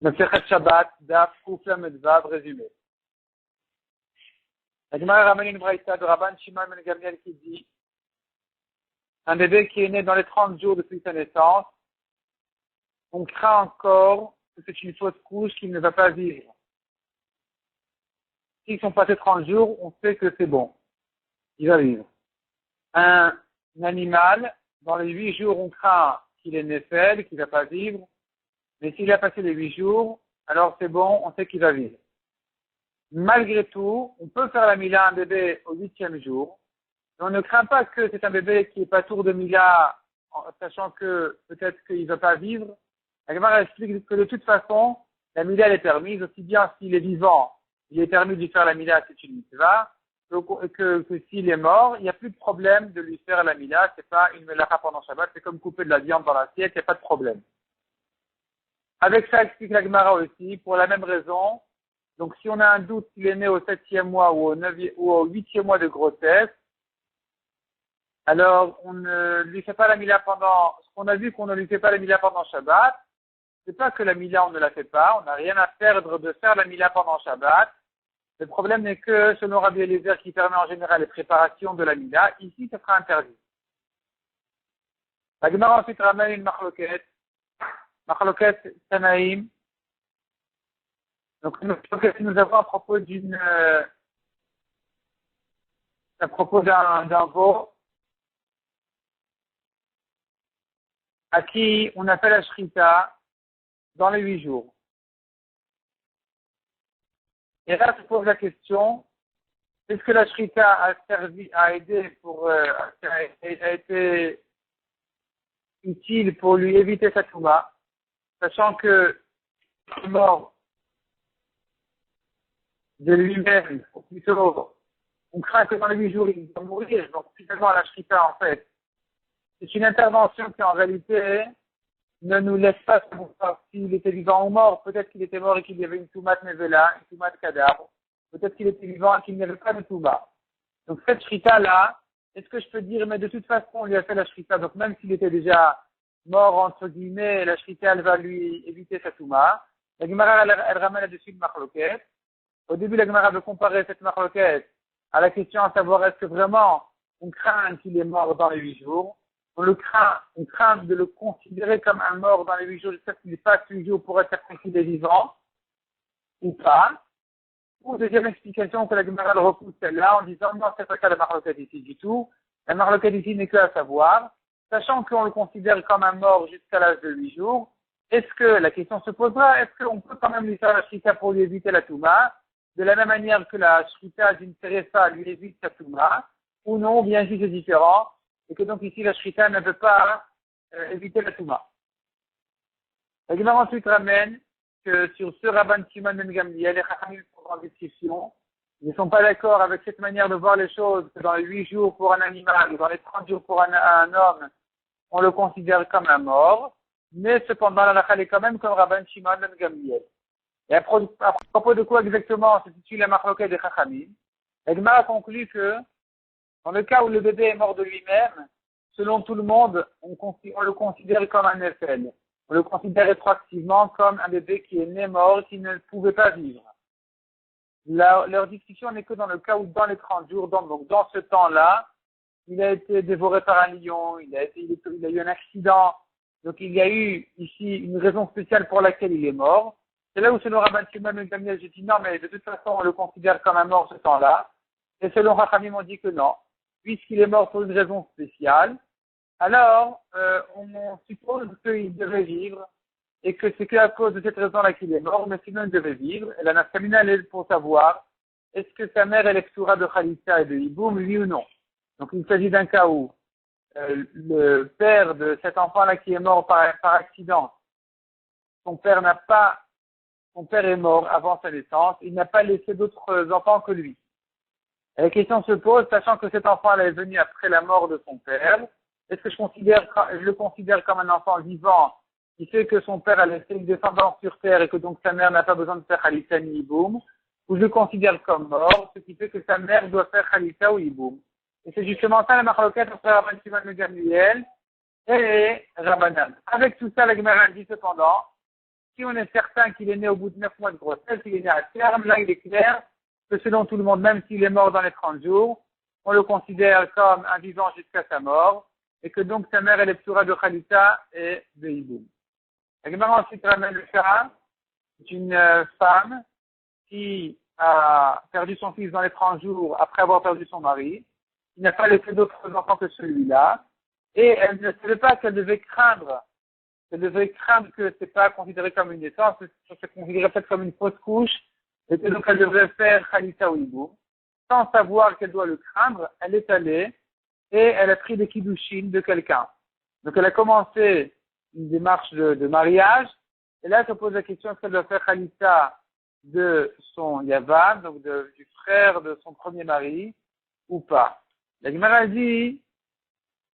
Masechet Shabbat, Daf, Kuf Lamed Vav, résumé. La Gemara ramène une braïta de Rabban Shimon ben Gamliel qui dit un bébé qui est né dans les 30 jours depuis sa naissance, on craint encore que c'est une fausse couche qu'il ne va pas vivre. S'ils sont passés 30 jours, on sait que c'est bon. Il va vivre. Un animal, dans les 8 jours, on craint qu'il est né faible, qu'il ne va pas vivre. Mais s'il a passé les 8 jours, alors c'est bon, on sait qu'il va vivre. Malgré tout, on peut faire la mila à un bébé au 8e jour. Mais on ne craint pas que c'est un bébé qui n'est pas tour de mila, sachant que peut-être qu'il ne va pas vivre. La Gemara explique que de toute façon, la mila elle est permise, aussi bien s'il est vivant, il est permis de lui faire la mila, c'est une mitzvah, que s'il est mort, il n'y a plus de problème de lui faire la mila, c'est pas une melacha pendant Shabbat, c'est comme couper de la viande dans l'assiette, il n'y a pas de problème. Avec ça, explique la Gemara aussi, pour la même raison. Donc, si on a un doute s'il est né au 7e mois ou au 8e mois de grossesse, alors on ne lui fait pas la mila pendant, ce qu'on a vu qu'on ne lui fait pas la mila pendant Shabbat, c'est pas que la mila on ne la fait pas, on n'a rien à perdre de faire la mila pendant Shabbat. Le problème n'est que, selon Rabbi Eliezer, qui permet en général les préparations de la mila, ici, ça sera interdit. La Gemara ensuite ramène une Machloket Tanaïm. Donc, nous avons à propos d'un veau à qui on a fait la shrita dans les 8 jours. Et là, se pose la question, est-ce que la shrita a été utile pour lui éviter sa touma, sachant que il est mort de lui-même, ou plutôt, on craint que dans les 8 jours, il va mourir. Donc, finalement, la shrita, en fait, c'est une intervention qui, en réalité, ne nous laisse pas savoir s'il était vivant ou mort. Peut-être qu'il était mort et qu'il y avait une toumat nevela, une toumat cadavre. Peut-être qu'il était vivant et qu'il n'y avait pas de touma. Donc, cette shrita-là, est-ce que je peux dire, mais de toute façon, on lui a fait la shrita. Donc, même s'il était déjà mort, entre guillemets, la shrita, elle va lui éviter sa touma. La Gemara, elle ramène là-dessus une machloket. Au début, la Gemara veut comparer cette machloket à la question à savoir est-ce que vraiment on craint qu'il est mort dans les 8 jours. On craint de le considérer comme un mort dans les 8 jours jusqu'à ce qu'il passe 8 jours pour être certain qu'il est vivant ou pas. Ou deuxième explication que la Gemara le repousse celle-là en disant non, c'est pas ça la machloket ici du tout. La machloket ici n'est que à savoir, sachant qu'on le considère comme un mort jusqu'à l'âge de 8 jours, est-ce que la question se posera, est-ce qu'on peut quand même lui faire la shrita pour lui éviter la touma? De la même manière que la shrita d'une terefa lui évite sa touma, ou non, bien sûr c'est différent, et que donc ici la shrita ne peut pas éviter la touma. La Gemara ensuite ramène que sur ce Rabban Shimon ben Gamliel, les Chachamim sont en discussion, ils ne sont pas d'accord avec cette manière de voir les choses, que dans les 8 jours pour un animal, ou dans les 30 jours pour un homme, on le considère comme un mort, mais cependant la halakha est quand même comme Rabban Shimon ben Gamliel. Et à propos de quoi exactement se situe la machloket des Chachamim? La Gemara conclut que, dans le cas où le bébé est mort de lui-même, selon tout le monde, on le considère comme un nefel. On le considère rétroactivement comme un bébé qui est né mort, qui ne pouvait pas vivre. Leur discussion n'est que dans le cas où, dans les 30 jours, donc dans ce temps-là, il a été dévoré par un lion, il a eu un accident, donc il y a eu ici une raison spéciale pour laquelle il est mort. C'est là où selon Rabban Shimon ben Gamliel, j'ai dit non, mais de toute façon, on le considère comme un mort ce temps-là. Et selon Chachamim, on dit que non. Puisqu'il est mort pour une raison spéciale, alors on suppose qu'il devait vivre et que c'est qu'à cause de cette raison-là qu'il est mort, mais sinon il devait vivre. Et la nafkamina, elle est pour savoir est-ce que sa mère elle est psura de Khalitsa et de Hiboum, oui ou non. Donc il s'agit d'un cas où le père de cet enfant-là qui est mort par accident, son père est mort avant sa naissance, il n'a pas laissé d'autres enfants que lui. Et la question se pose, sachant que cet enfant est venu après la mort de son père, est-ce que je le considère comme un enfant vivant qui fait que son père a laissé une descendance sur terre et que donc sa mère n'a pas besoin de faire Khalitsa ni Hiboum, ou je le considère comme mort, ce qui fait que sa mère doit faire Khalitsa ou Hiboum. Et c'est justement ça la machloket entre Rabban Shimon ben Gamliel et Rabbanan. Avec tout ça, la Gemara dit cependant si on est certain qu'il est né au bout de 9 mois de grossesse, il est né à terme, là il est clair que selon tout le monde, même s'il est mort dans les 30 jours, on le considère comme un vivant jusqu'à sa mort, et que donc sa mère elle est psura de Khalita et de Hiboum. La Gemara ensuite ramène le cas d'une femme qui a perdu son fils dans les 30 jours après avoir perdu son mari, qui n'a pas laissé d'autres enfants que celui-là, et elle ne savait pas qu'elle devait craindre que c'est pas considéré comme une naissance, c'est considéré peut-être comme une fausse couche, et que donc elle devrait faire Khalita ou Hiboum. Sans savoir qu'elle doit le craindre, elle est allée et elle a pris des kiddushin de quelqu'un. Donc elle a commencé une démarche de mariage, et là elle se pose la question est-ce qu'elle doit faire Khalita de son Yavam, donc du frère de son premier mari, ou pas. La Gemara dit,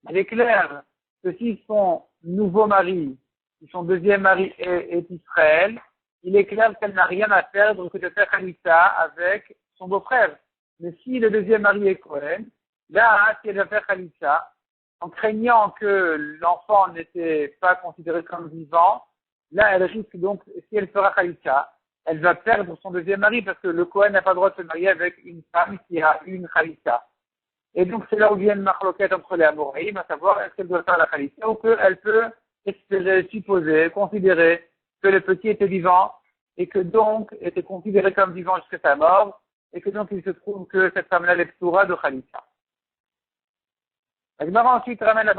il est clair que si son nouveau mari, si son deuxième mari est Israël, il est clair qu'elle n'a rien à perdre que de faire Khalita avec son beau-frère. Mais si le deuxième mari est Cohen, là, si elle va faire Khalita, en craignant que l'enfant n'était pas considéré comme vivant, là, elle risque donc, si elle fera Khalita, elle va perdre son deuxième mari parce que le Cohen n'a pas le droit de se marier avec une femme qui a une Khalita. Et donc, c'est là où vient une marloquette entre les Amoraïm, à savoir est-ce qu'elle doit faire la Khalita ou qu'elle peut espérer, supposer, considérer que le petit était vivant et que donc était considéré comme vivant jusqu'à sa mort et que donc il se trouve que cette femme-là est psura de Khalita. La Gemara ensuite ramène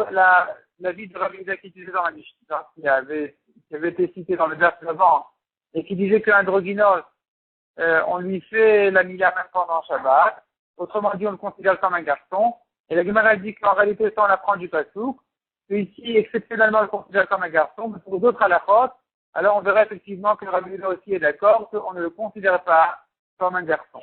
la vie de Rabbi Isaac qui disait dans la Mishnah, qui avait été cité dans le verset avant, et qui disait qu'un droginos, on lui fait la mila même pendant Shabbat, autrement dit on le considère comme un garçon, et la Gemara dit qu'en réalité ça on apprend du Passouk, que ici exceptionnellement on le considère comme un garçon, mais pour d'autres halachot, alors on verra effectivement que Rabbi Isaac aussi est d'accord qu'on ne le considère pas comme un garçon.